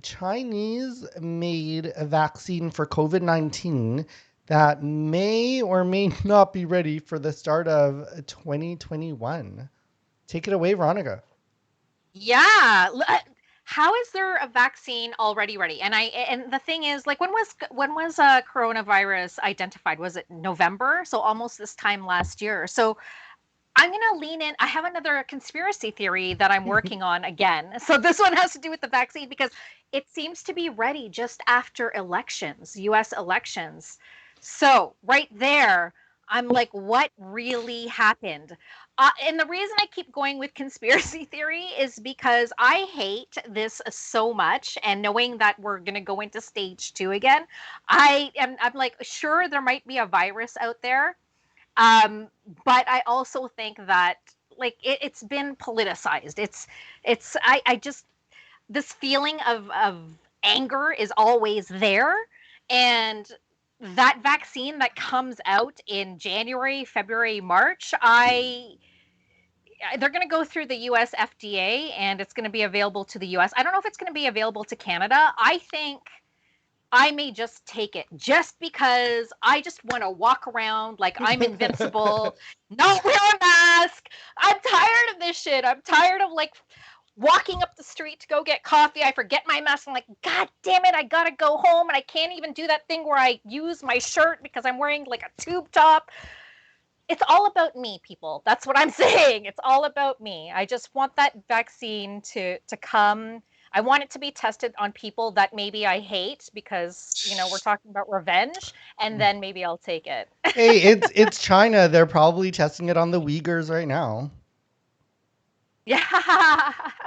Chinese made a vaccine for COVID-19 that may or may not be ready for the start of 2021. Take it away, Veronica. Yeah. How is there a vaccine already ready? And the thing is, like, when was coronavirus identified? Was it November? So almost this time last year. So I'm gonna lean in. I have another conspiracy theory that I'm working on again. So this one has to do with the vaccine because it seems to be ready just after elections, US elections. So right there, I'm like, what really happened? And the reason I keep going with conspiracy theory is because I hate this so much. And knowing that we're gonna go into stage two again, I'm like, sure, there might be a virus out there, um, but I also think that like it's been politicized. I just this feeling of anger is always there, and that vaccine that comes out in January, February, March, I they're going to go through the US FDA and it's going to be available to the US. I don't know if it's going to be available to Canada. I think I may just take it just because I just want to walk around like I'm invincible, not wear a mask. I'm tired of this shit. I'm tired of like walking up the street to go get coffee. I forget my mask. I'm like, God damn it, I gotta go home and I can't even do that thing where I use my shirt because I'm wearing like a tube top. It's all about me, people. That's what I'm saying. It's all about me. I just want that vaccine to come. I want it to be tested on people that maybe I hate because, we're talking about revenge, and then maybe I'll take it. Hey, it's China. They're probably testing it on the Uyghurs right now. Yeah.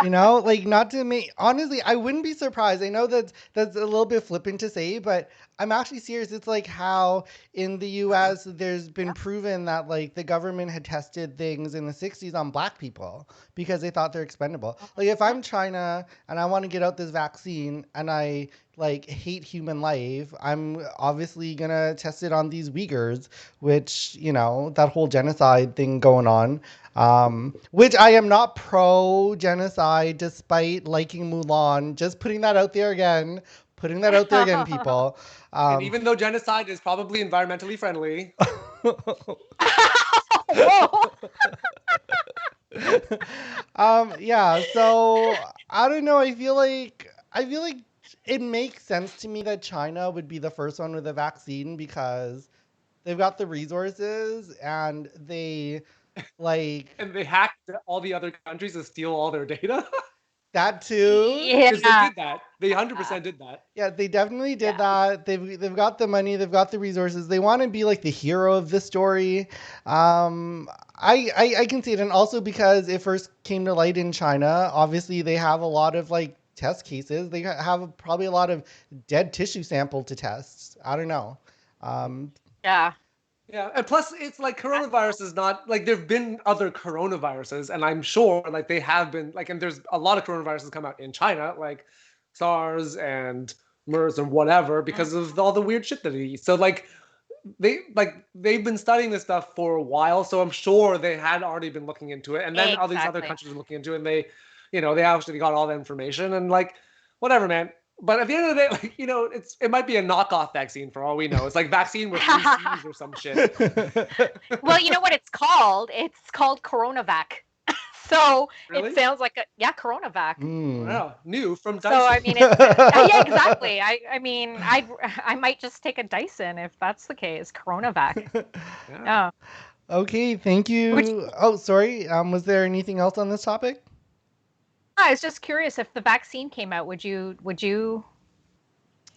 Like not to make honestly, I wouldn't be surprised. I know that's a little bit flippant to say, but I'm actually serious. It's like how in the US there's been proven that like the government had tested things in the 60s on black people because they thought they're expendable. Like if I'm China and I want to get out this vaccine and I like hate human life, I'm obviously gonna test it on these Uyghurs, which, that whole genocide thing going on. Which I am not pro genocide despite liking Mulan. Just putting that out there again. Putting that out there again, people. And Um, even though genocide is probably environmentally friendly, Whoa. yeah, so I don't know. I feel like it makes sense to me that China would be the first one with a vaccine because they've got the resources and they like and they hacked all the other countries to steal all their data that too. because they Yeah. did that. They 100% did that. Yeah, they definitely did Yeah. that. They've got the money, they've got the resources. They want to be like the hero of this story. Um, I can see it, and also because it first came to light in China. Obviously, they have a lot of like test cases. They have probably a lot of dead tissue sample to test. I don't know. Um, Yeah. Yeah, and plus it's like coronavirus is not like there've been other coronaviruses, and I'm sure like they have been like, and there's a lot of coronaviruses come out in China, like SARS and MERS and whatever, because of all the weird shit that he eats. So they've been studying this stuff for a while, so I'm sure they had already been looking into it, and then all these other Exactly. countries were looking into it, and they actually got all the information and like whatever, man. But at the end of the day, like it might be a knockoff vaccine for all we know. It's like vaccine with three C's or some shit. Well, you know what it's called? It's called CoronaVac. So it Really? sounds like yeah, CoronaVac. hmm. Wow, new from So I Dyson. mean, it's yeah, exactly. I mean, I might just take a Dyson if that's the case. CoronaVac. Yeah. Yeah. Okay, thank Which you. Oh, sorry. Was there anything else on this topic? I was just curious if the vaccine came out, would you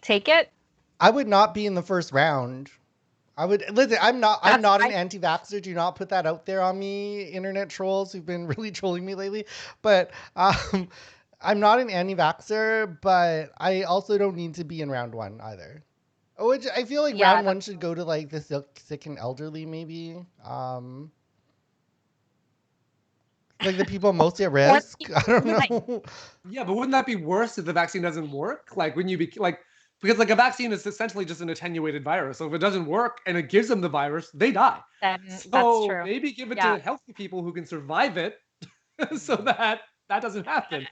take it? I would not be in the first round. I would listen. I'm That's not an I anti-vaxxer. Do not put that out there on me, internet trolls who've been really trolling me lately. But I'm not an anti-vaxxer. But I also don't need to be in round one either. Which I feel like yeah, round one that's should go to like the sick and elderly, maybe. Like the people most at or the risk. I people don't who like know. Yeah, but wouldn't that be worse if the vaccine doesn't work? Like, when you be like, because like a vaccine is essentially just an attenuated virus. So if it doesn't work and it gives them the virus, they die. then that's So true. maybe give it Yeah. to healthy people who can survive it, so that that doesn't happen.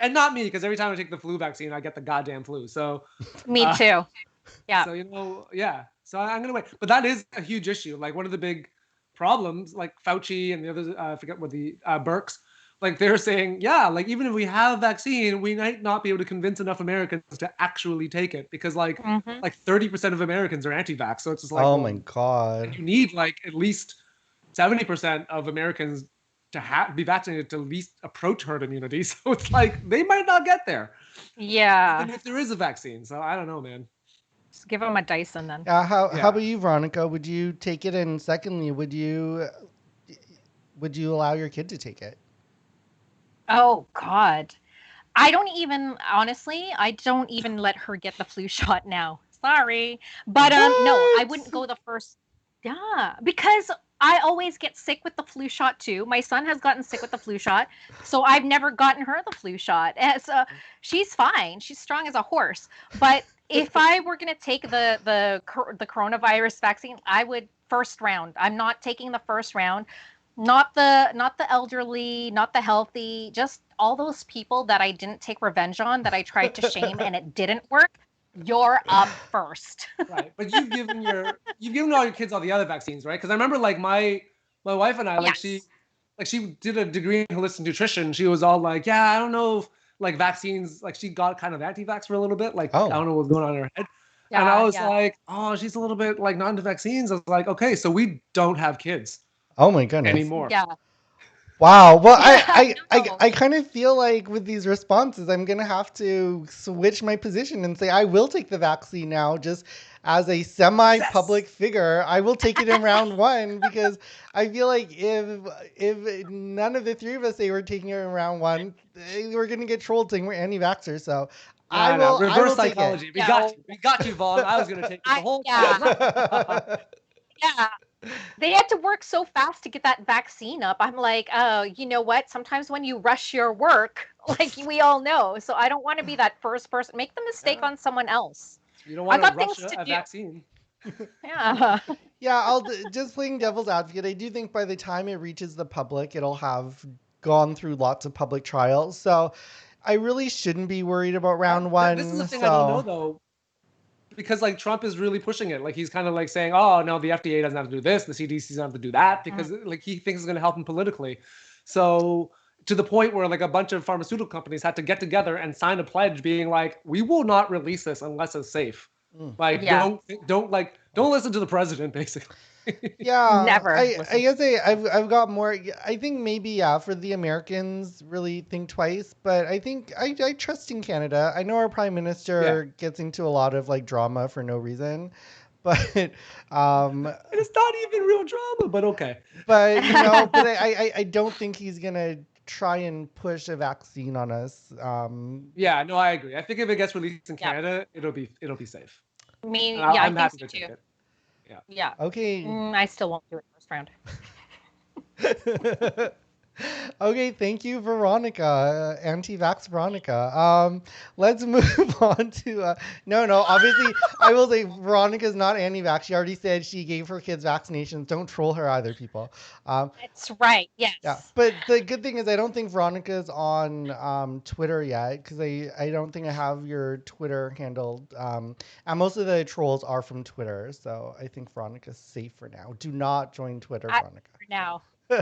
and not me, because every time I take the flu vaccine, I get the goddamn flu. So Me too. Yeah. so yeah. So I'm gonna wait. But that is a huge issue. Like one of the big problems, like Fauci and the others, I forget what the Burks, like they're saying, yeah, like even if we have vaccine, we might not be able to convince enough Americans to actually take it because like 30% of Americans are anti-vax. So it's just like, Oh well, my God. you need like at least 70% of Americans to be vaccinated to at least approach herd immunity. So it's like they might not get there, Yeah. even if there is a vaccine. So I don't know, man. Just give them a Dyson then. How Yeah. about you, Veronica? Would you take it? And secondly, would you allow your kid to take it? Oh God. I don't even honestly, I don't even let her get the flu shot now. Sorry. But no, I wouldn't What? go the first. Yeah, because I always get sick with the flu shot too. My son has gotten sick with the flu shot, so I've never gotten her the flu shot. And so she's fine. She's strong as a horse. But if I were going to take the coronavirus vaccine, I would first round. I'm not taking the first round. Not the elderly, not the healthy, just all those people that I didn't take revenge on, that I tried to shame and it didn't work. You're up first. Right, but you've given all your kids all the other vaccines, right? Because I remember like my wife and I, like Yes. she did a degree in holistic nutrition. She was all like, yeah, I don't know if like vaccines, like she got kind of anti-vax for a little bit, like I Oh. don't know what's going on in her head. And I Yeah, was yeah. like, oh, she's a little bit like not into vaccines. I was like, okay, so we don't have kids Oh my goodness. anymore. Yeah. Wow. Well, Yeah, no. I kind of feel like with these responses, I'm gonna have to switch my position and say I will take the vaccine now, just as a Yes. semi-public figure. I will take it in round one because I feel like if none of the three of us say we're taking it in round one, we're gonna get trolled saying we're anti-vaxxers. So No, I reverse will take it. psychology. No. We got you, Vaughn. I was gonna take it the whole Yeah, time. yeah. They had to work so fast to get that vaccine up. I'm like, oh, you know what? Sometimes when you rush your work, like we all know, so I don't want to be that first person. Make the mistake Yeah. on someone else. You don't I want to got rush things to a do. vaccine. Yeah. Yeah, just playing devil's advocate. I do think by the time it reaches the public, it'll have gone through lots of public trials. So I really shouldn't be worried about round This is the one. thing I don't know So though, because like Trump is really pushing it. Like he's kind of like saying, "Oh no, the FDA doesn't have to do this, the CDC doesn't have to do that," because like he thinks it's going to help him politically. So to the point where like a bunch of pharmaceutical companies had to get together and sign a pledge, being like, "We will not release this unless it's safe." mm. Like Yeah. don't listen to the president, basically. Yeah, Never I listen. guess I've got more. I think maybe yeah, for the Americans, really think twice. But I think I trust in Canada. I know our prime Yeah, minister gets into a lot of like drama for no reason, but and it's not even real drama, but okay. but I don't think he's gonna try and push a vaccine on us. Yeah, no, I agree. I think if it gets released in Yeah. Canada, it'll be safe, and Yeah, I I'm think happy so to take too. it. Yeah. Yeah. Okay. I still won't do it first round. Okay, thank you, Veronica, anti-vax Veronica. Let's move on to no. Obviously, I will say Veronica's not anti-vax. She already said she gave her kids vaccinations. Don't troll her either, people. That's right. Yeah, Yes. but the good thing is I don't think Veronica's on Twitter yet because I don't think I have your Twitter handle. And most of the trolls are from Twitter, so I think Veronica's safe for now. Do not join Twitter, Veronica. For now.